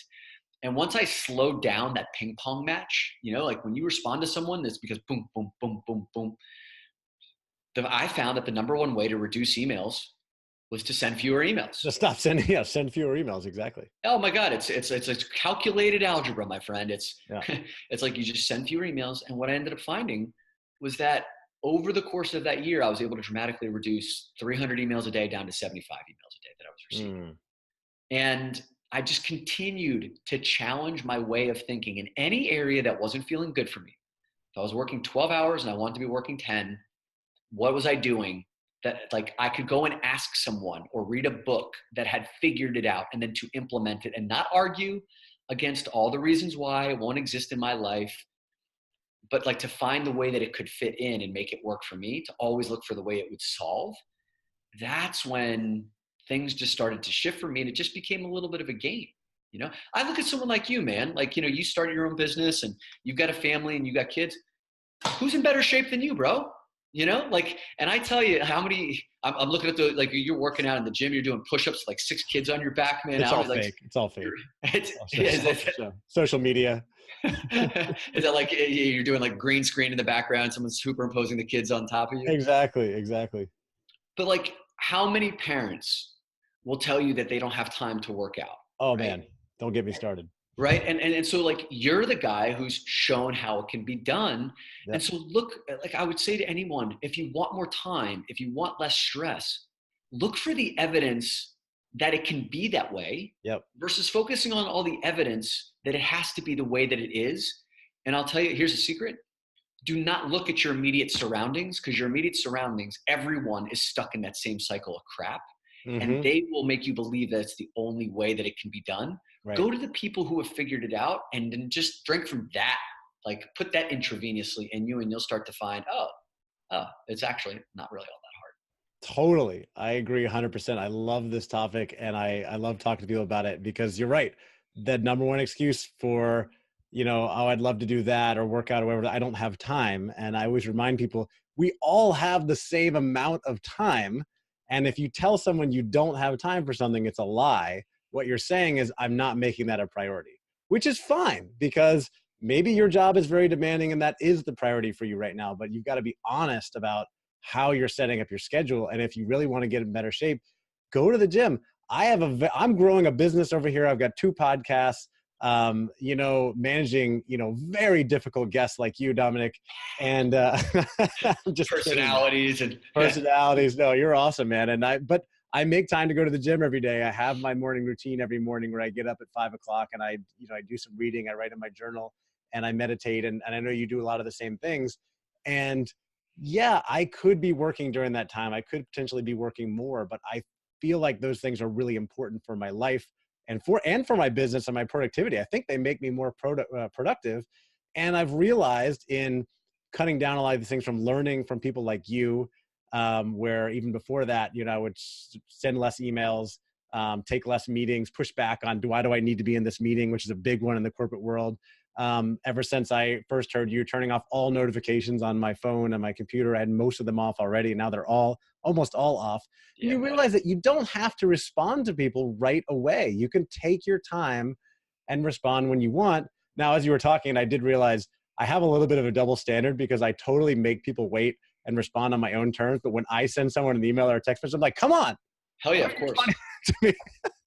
And once I slowed down that ping pong match, like when you respond to someone, it's because boom, boom, boom, boom, boom. I found that the number one way to reduce emails was to send fewer emails. Just stop sending, yeah, send fewer emails. Exactly. Oh my God, it's calculated algebra, my friend. It's Yeah. it's like you just send fewer emails. And what I ended up finding was that over the course of that year, I was able to dramatically reduce 300 emails a day down to 75 emails a day that I was receiving. And I just continued to challenge my way of thinking in any area that wasn't feeling good for me. If I was working 12 hours and I wanted to be working 10, what was I doing that like I could go and ask someone or read a book that had figured it out and then to implement it and not argue against all the reasons why it won't exist in my life, but like to find the way that it could fit in and make it work for me, to always look for the way it would solve. That's when things just started to shift for me, and it just became a little bit of a game. I look at someone like you, man, like, you started your own business and you've got a family and you got kids. Who's in better shape than you, bro? And I tell you how many, I'm looking at like you're working out in the gym, you're doing push-ups, like 6 kids on your back, man. It's all fake. It's all fake. Social media. Is that like you're doing like green screen in the background, someone's superimposing the kids on top of you? Exactly. But like how many parents will tell you that they don't have time to work out? Oh, right? Man, don't get me started. Right. And so like you're the guy who's shown how it can be done. Yep. And so look, like I would say to anyone, if you want more time, if you want less stress, look for the evidence that it can be that way. Yep. Versus focusing on all the evidence that it has to be the way that it is. And I'll tell you, here's a secret. Do not look at your immediate surroundings, because your immediate surroundings, everyone is stuck in that same cycle of crap. Mm-hmm. And they will make you believe that it's the only way that it can be done. Right. Go to the people who have figured it out and then just drink from that. Like put that intravenously in you and you'll start to find, oh, it's actually not really all that hard. Totally. I agree 100%. I love this topic and I love talking to people about it, because you're right. The number one excuse for, I'd love to do that or work out or whatever, I don't have time. And I always remind people, we all have the same amount of time. And if you tell someone you don't have time for something, it's a lie. What you're saying is, I'm not making that a priority, which is fine, because maybe your job is very demanding and that is the priority for you right now, but you've got to be honest about how you're setting up your schedule. And if you really want to get in better shape, go to the gym. I'm growing a business over here. I've got 2 podcasts, managing, very difficult guests like you, Dominick, and just personalities and personalities. No, you're awesome, man. But I make time to go to the gym every day. I have my morning routine every morning where I get up at 5 o'clock and I do some reading. I write in my journal and I meditate. And I know you do a lot of the same things. And yeah, I could be working during that time. I could potentially be working more, but I feel like those things are really important for my life and for my business and my productivity. I think they make me more productive. And I've realized in cutting down a lot of these things from learning from people like you, where even before that, I would send less emails, take less meetings, push back on why do I need to be in this meeting, which is a big one in the corporate world. Ever since I first heard you turning off all notifications on my phone and my computer, I had most of them off already. Now they're almost all off. And you realize that you don't have to respond to people right away. You can take your time and respond when you want. Now, as you were talking, I did realize I have a little bit of a double standard because I totally make people wait and respond on my own terms. But when I send someone an email or a text message, I'm like, come on. Hell yeah, of course.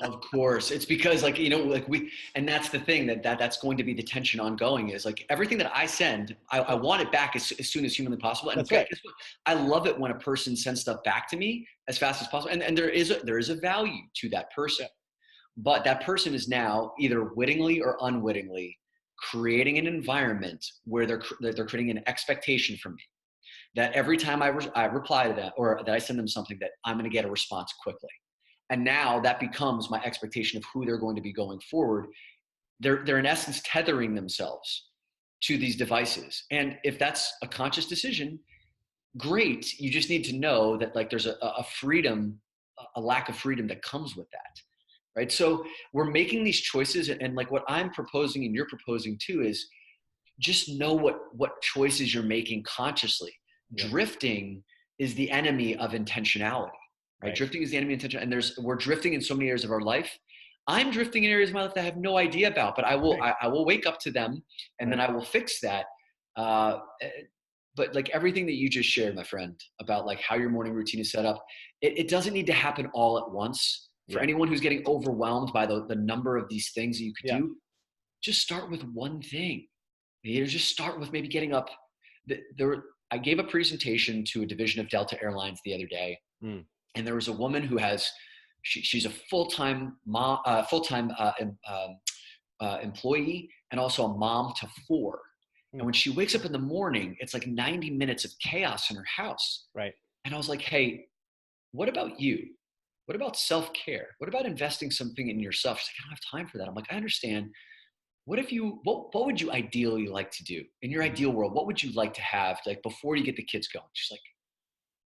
Of course. It's because and that's the thing that's going to be the tension ongoing is like everything that I send, I want it back as soon as humanly possible. And guess what? I love it when a person sends stuff back to me as fast as possible. And there is a value to that person, but that person is now either wittingly or unwittingly creating an environment where they're creating an expectation from me that every time I reply to that or that I send them something that I'm going to get a response quickly. And now that becomes my expectation of who they're going to be going forward. They're in essence tethering themselves to these devices. And if that's a conscious decision, great. You just need to know that like there's a freedom, a lack of freedom that comes with that. Right. So we're making these choices, and like what I'm proposing and you're proposing too is just know what choices you're making consciously. Yeah. Drifting is the enemy of intentionality. Right? Drifting is the enemy of intention. And we're drifting in so many areas of our life. I'm drifting in areas of my life that I have no idea about, but I will wake up to them and then I will fix that. But like everything that you just shared, my friend, about like how your morning routine is set up, it doesn't need to happen all at once. For anyone who's getting overwhelmed by the number of these things that you could do, just start with one thing. Just start with maybe getting up. I gave a presentation to a division of Delta Airlines the other day. And there was a woman who she's a full-time employee and also a mom to 4. And when she wakes up in the morning, it's like 90 minutes of chaos in her house. Right. And I was like, hey, what about you? What about self-care? What about investing something in yourself? She's like, I don't have time for that. I'm like, I understand. What would you ideally like to do in your ideal world? What would you like to have like before you get the kids going? She's like,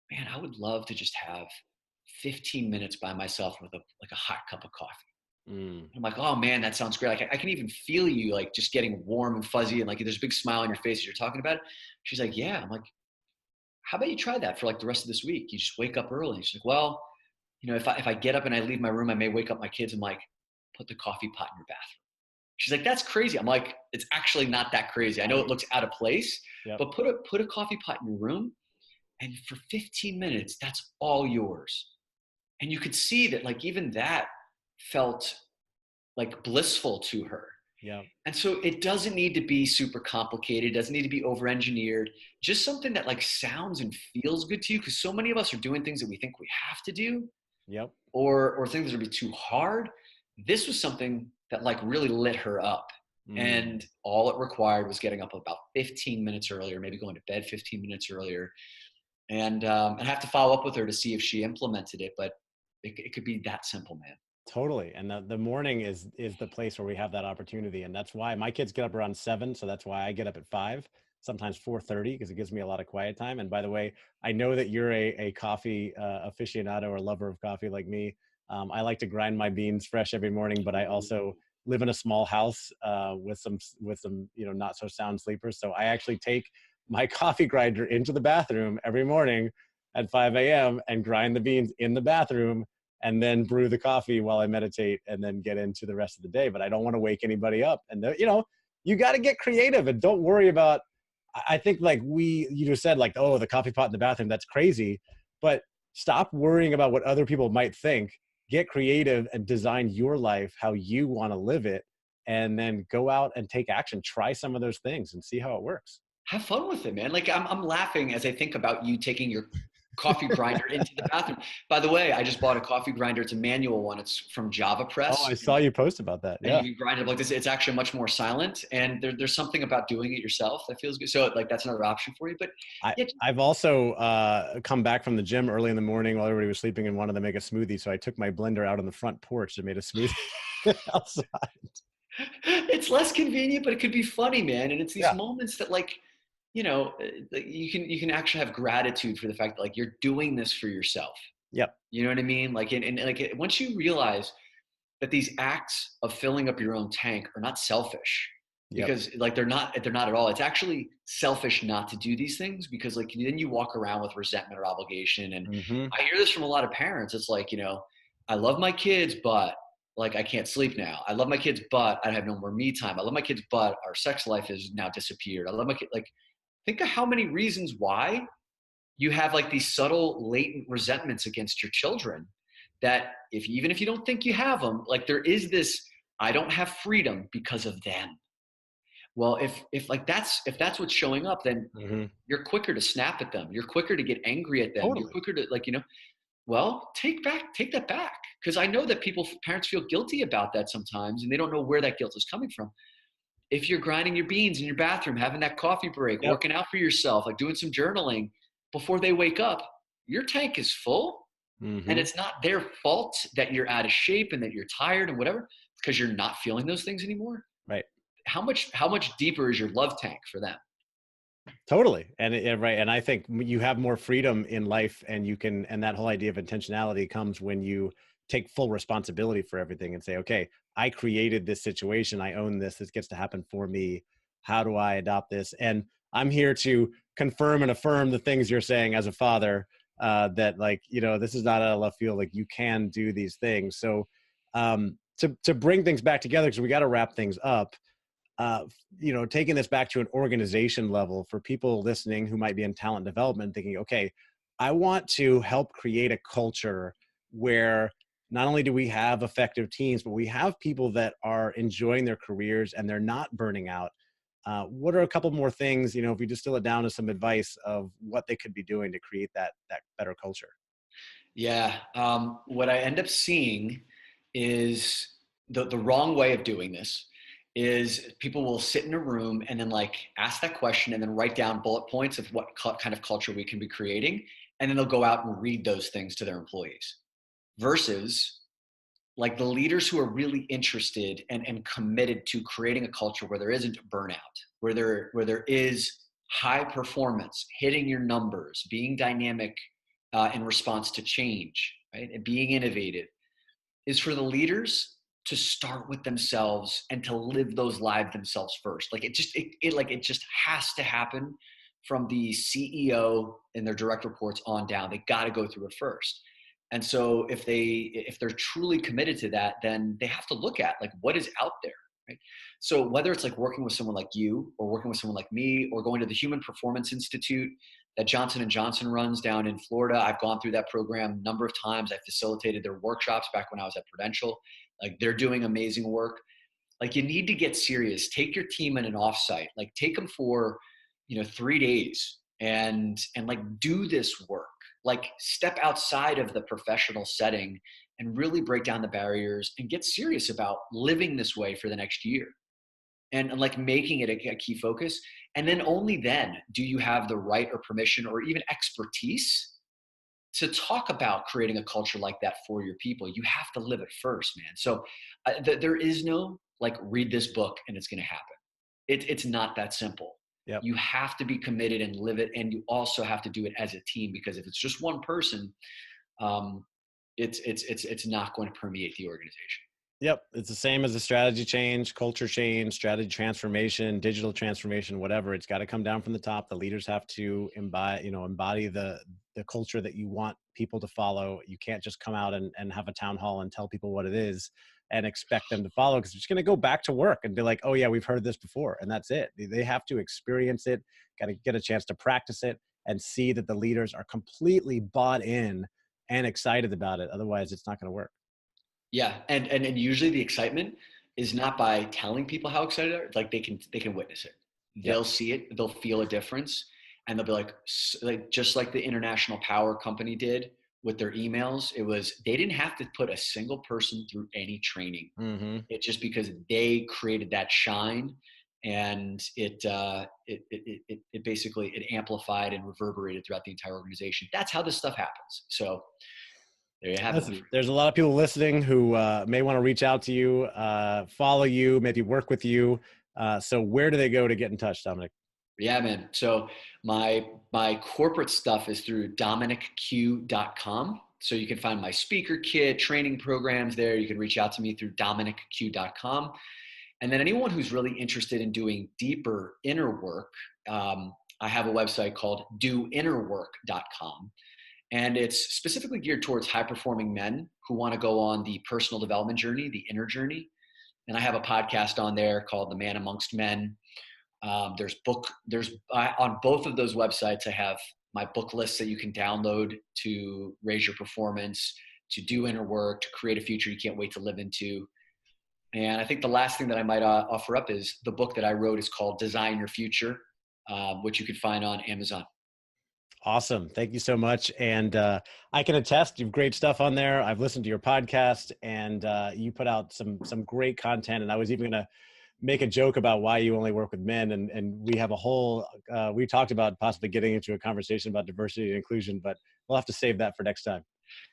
man, I would love to just have 15 minutes by myself with a hot cup of coffee. I'm like, oh man, that sounds great. Like I can even feel you like just getting warm and fuzzy and like there's a big smile on your face as you're talking about it. She's like, yeah. I'm like, how about you try that for like the rest of this week? You just wake up early. She's like, well, if I get up and I leave my room, I may wake up my kids. I'm like, put the coffee pot in your bathroom. She's like, that's crazy. I'm like, it's actually not that crazy. I know it looks out of place, but put a coffee pot in your room. And for 15 minutes, that's all yours. And you could see that like even that felt like blissful to her. Yeah. And so it doesn't need to be super complicated. It doesn't need to be over-engineered. Just something that like sounds and feels good to you. Because so many of us are doing things that we think we have to do. Yep. Or things that would be too hard. This was something that like really lit her up. And all it required was getting up about 15 minutes earlier, maybe going to bed 15 minutes earlier. And I have to follow up with her to see if she implemented it, but it could be that simple, man. Totally. And the morning is the place where we have that opportunity. And that's why my kids get up around 7. So that's why I get up at 5, sometimes 4:30, because it gives me a lot of quiet time. And by the way, I know that you're a coffee aficionado or lover of coffee like me. I like to grind my beans fresh every morning, but I also live in a small house with some not so sound sleepers. So I actually take my coffee grinder into the bathroom every morning at 5 a.m. and grind the beans in the bathroom and then brew the coffee while I meditate and then get into the rest of the day. But I don't want to wake anybody up. And you got to get creative and don't worry about, I think like you just said like, oh, the coffee pot in the bathroom, that's crazy. But stop worrying about what other people might think. Get creative and design your life how you want to live it. And then go out and take action. Try some of those things and see how it works. Have fun with it, man. Like I'm laughing as I think about you taking your coffee grinder into the bathroom. By the way, I just bought a coffee grinder. It's a manual one. It's from Java Oh, I Press. saw you post about that. And Yeah. you can grind it like this. It's actually much more silent. And there's something about doing it yourself that feels good. So like that's another option for you. But yeah, I've also come back from the gym early in the morning while everybody was sleeping and wanted to make a smoothie. So I took my blender out on the front porch and made a smoothie outside. it's less convenient, but it could be funny, man. And it's these Yeah. moments that like, like you can actually have gratitude for the fact that like you're doing this for yourself. Yep. You know what I mean? Like, and like once you realize that these acts of filling up your own tank are not selfish, Yep. because like they're not at all. It's actually selfish not to do these things, because like then you walk around with resentment or obligation. And Mm-hmm. I hear this from a lot of parents. It's like, I love my kids, but like I can't sleep now. I love my kids, but I have no more me time. I love my kids, but our sex life has now disappeared. I love my kid. Like, think of how many reasons why you have like these subtle latent resentments against your children, that even if you don't think you have them, like there is this, I don't have freedom because of them. Well, if that's what's showing up, then Mm-hmm. you're quicker to snap at them. You're quicker to get angry at them. You're Totally. quicker to like, well, take that back. Because I know that parents feel guilty about that sometimes, and they don't know where that guilt is coming from. If you're grinding your beans in your bathroom, having that coffee break, Yep. working out for yourself, like doing some journaling before they wake up, your tank is full. And Mm-hmm. it's not their fault that you're out of shape and that you're tired and whatever, because you're not feeling those things anymore. Right. How much deeper is your love tank for them? Totally. Right. And I think you have more freedom in life, and and that whole idea of intentionality comes when you take full responsibility for everything and say, okay, I created this situation. I own this. This gets to happen for me. How do I adopt this? And I'm here to confirm and affirm the things you're saying as a father, that like, this is not out of left field. Like, you can do these things. So, to bring things back together, because we got to wrap things up, uh, taking this back to an organization level for people listening who might be in talent development, thinking, okay, I want to help create a culture where not only do we have effective teams, but we have people that are enjoying their careers and they're not burning out. What are a couple more things, if we distill it down to some advice of what they could be doing to create that better culture? Yeah. What I end up seeing is the wrong way of doing this is people will sit in a room and then like ask that question and then write down bullet points of what kind of culture we can be creating. And then they'll go out and read those things to their employees, versus like the leaders who are really interested and committed to creating a culture where there isn't burnout, where there is high performance, hitting your numbers, being dynamic in response to change, right, and being innovative, is for the leaders to start with themselves and to live those lives themselves first. Like it just has to happen from the CEO and their direct reports on down. They got to go through it first. And so if they're truly committed to that, then they have to look at like what is out there, right? So whether it's like working with someone like you or working with someone like me or going to the Human Performance Institute that Johnson & Johnson runs down in Florida. I've gone through that program a number of times. I facilitated their workshops back when I was at Prudential. Like, they're doing amazing work. Like, you need to get serious. Take your team in an offsite. Like, take them for, 3 days and like do this work. Like, step outside of the professional setting and really break down the barriers and get serious about living this way for the next year, and like making it a key focus. And then only then do you have the right or permission or even expertise to talk about creating a culture like that for your people. You have to live it first, man. So there is no like read this book and it's going to happen. It's not that simple. Yep. You have to be committed and live it, and you also have to do it as a team, because if it's just one person, it's not going to permeate the organization. Yep. It's the same as a strategy change, culture change, strategy transformation, digital transformation, whatever. It's got to come down from the top. The leaders have to embody the culture that you want people to follow. You can't just come out and have a town hall and tell people what it is and expect them to follow, because it's going to go back to work and be like, oh yeah, we've heard this before. And that's it. They have to experience it, got to get a chance to practice it and see that the leaders are completely bought in and excited about it. Otherwise it's not going to work. Yeah, and usually the excitement is not by telling people how excited they are. Like, they can witness it. Yep. They'll see it. They'll feel a difference, and they'll be like just like the International Power Company did with their emails. It was, they didn't have to put a single person through any training. Mm-hmm. It's just because they created that shine, and it basically it amplified and reverberated throughout the entire organization. That's how this stuff happens. So there you have it. Listen, there's a lot of people listening who may want to reach out to you, follow you, maybe work with you. So where do they go to get in touch, Dominick? Yeah, man. So my corporate stuff is through DominickQ.com. So you can find my speaker kit, training programs there. You can reach out to me through DominickQ.com. And then anyone who's really interested in doing deeper inner work, I have a website called doinnerwork.com. And it's specifically geared towards high performing men who want to go on the personal development journey, the inner journey. And I have a podcast on there called The Man Amongst Men. On both of those websites, I have my book lists that you can download to raise your performance, to do inner work, to create a future you can't wait to live into. And I think the last thing that I might offer up is the book that I wrote is called Design Your Future, which you can find on Amazon. Awesome. Thank you so much. And I can attest, you have great stuff on there. I've listened to your podcast, and you put out some great content. And I was even going to make a joke about why you only work with men. And we have a whole, we talked about possibly getting into a conversation about diversity and inclusion, but we'll have to save that for next time.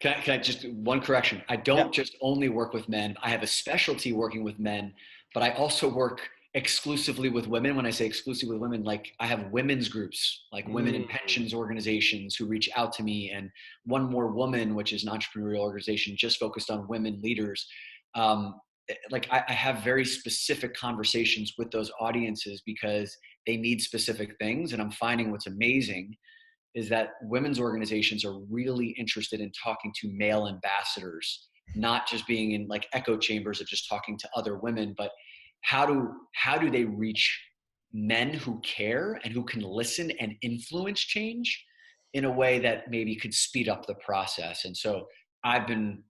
Can I just, one correction. I don't just only work with men. I have a specialty working with men, but I also work exclusively with women. When I say exclusively with women, like I have women's groups, like women in pensions organizations who reach out to me, and One More Woman, which is an entrepreneurial organization just focused on women leaders. Like I have very specific conversations with those audiences because they need specific things. And I'm finding what's amazing is that women's organizations are really interested in talking to male ambassadors, not just being in like echo chambers of just talking to other women, but how do they reach men who care and who can listen and influence change in a way that maybe could speed up the process. And so I've been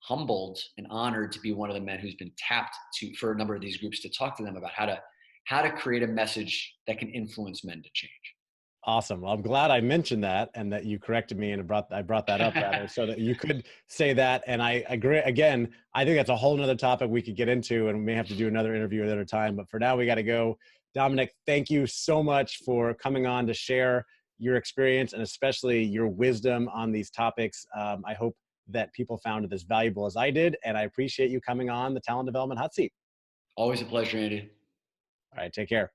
humbled and honored to be one of the men who's been tapped for a number of these groups to talk to them about how to create a message that can influence men to change. Awesome. Well, I'm glad I mentioned that and that you corrected me and I brought that up rather so that you could say that. And I agree. Again, I think that's a whole nother topic we could get into, and we may have to do another interview another time. But for now, we got to go. Dominick, thank you so much for coming on to share your experience and especially your wisdom on these topics. I hope that people found it as valuable as I did. And I appreciate you coming on the Talent Development Hot Seat. Always a pleasure, Andy. All right. Take care.